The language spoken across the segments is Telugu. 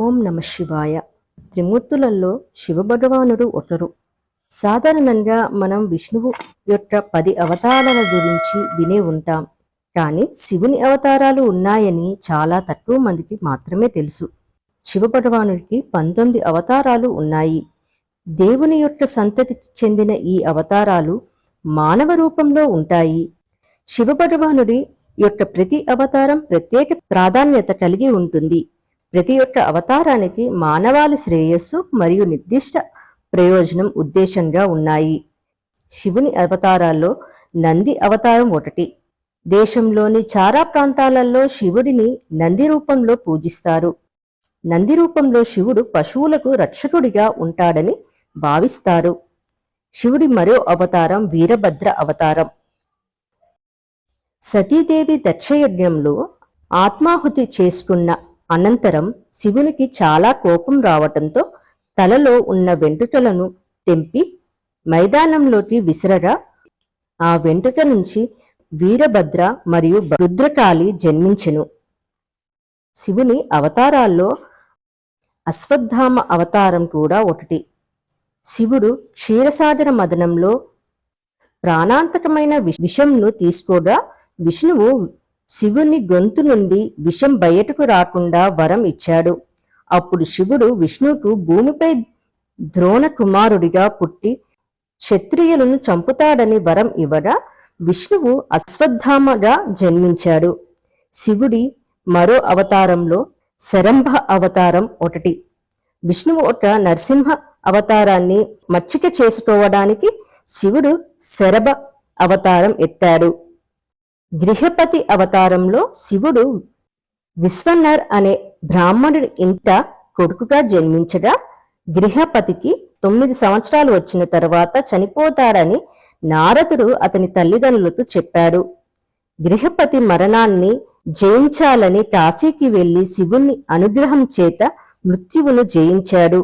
ఓం నమ శివాయ. త్రిమూర్తులలో శివభగవానుడు ఒకరు. సాధారణంగా మనం విష్ణువు యొక్క 10 అవతారాల గురించి వినే ఉంటాం. కానీ శివుని అవతారాలు ఉన్నాయని చాలా తక్కువ మందికి మాత్రమే తెలుసు. శివభగవానుడికి 19 అవతారాలు ఉన్నాయి. దేవుని యొక్క సంతతికి చెందిన ఈ అవతారాలు మానవ రూపంలో ఉంటాయి. శివభగవానుడి యొక్క ప్రతి అవతారం ప్రత్యేక ప్రాధాన్యత కలిగి ఉంటుంది. ప్రతి ఒక్క అవతారానికి మానవాళి శ్రేయస్సు మరియు నిర్దిష్ట ప్రయోజనం ఉద్దేశంగా ఉన్నాయి. శివుని అవతారాల్లో నంది అవతారం ఒకటి. దేశంలోని చాలా ప్రాంతాలలో శివుడిని నంది రూపంలో పూజిస్తారు. నంది రూపంలో శివుడు పశువులకు రక్షకుడిగా ఉంటాడని భావిస్తారు. శివుడి మరో అవతారం వీరభద్ర అవతారం. సతీదేవి దక్షయజ్ఞంలో ఆత్మాహుతి చేసుకున్న అనంతరం శివునికి చాలా కోపం రావటంతో తలలో ఉన్న వెంట్రుకలను తెంపి మైదానంలోకి విసిరగా ఆ వెంట్రుక నుంచి వీరభద్ర మరియు రుద్రకాళి జన్మించెను. శివుని అవతారాల్లో అశ్వత్థామ అవతారం కూడా ఒకటి. శివుడు క్షీరసాగర మదనంలో ప్రాణాంతకమైన విషంను తీసుకోగా విష్ణువు శివుని గొంతు నుండి విషం బయటకు రాకుండా వరం ఇచ్చాడు. అప్పుడు శివుడు విష్ణువుకు భూమిపై ద్రోణ కుమారుడిగా పుట్టి క్షత్రియులను చంపుతాడని వరం ఇవ్వగా విష్ణువు అశ్వత్థామగా జన్మించాడు. శివుడి మరో అవతారంలో శరంభ అవతారం ఒకటి. విష్ణువు ఒక నరసింహ అవతారాన్ని మచ్చిక చేసుకోవడానికి శివుడు శరభ అవతారం ఎత్తాడు. గృహపతి అవతారంలో శివుడు విశ్వనర్ అనే బ్రాహ్మణుడి ఇంట కొడుకుగా జన్మించగా గృహపతికి 9 సంవత్సరాలు వచ్చిన తర్వాత చనిపోతాడని నారదుడు అతని తల్లిదండ్రులకు చెప్పాడు. గృహపతి మరణాన్ని జయించాలని కాశీకి వెళ్లి శివుని అనుగ్రహం చేత మృత్యువును జయించాడు.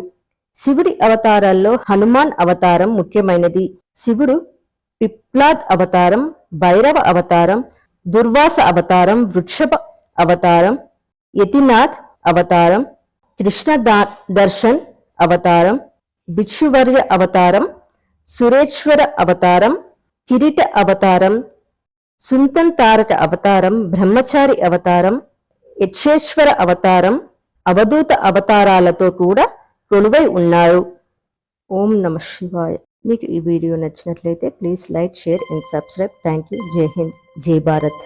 శివుడి అవతారాల్లో హనుమాన్ అవతారం ముఖ్యమైనది. శివుడు పిప్లాద్ అవతారం, భైరవ అవతారం, దుర్వాస అవతారం, వృషభ అవతారం, యతినాథ్ అవతారం, కృష్ణ దర్శన్ అవతారం, భిక్షువర్య అవతారం, సురేశ్వర అవతారం, కిరీట అవతారం, సుంతన్ తారక అవతారం, బ్రహ్మచారి అవతారం, యక్షేశ్వర అవతారం, అవధూత అవతారాలతో కూడా కొలువై ఉన్నారు. ఓం నమ శివాయ. మీకు ఈ వీడియో నచ్చినట్లయితే please like, share and subscribe. Thank you. జై హింద్, జై భారత్.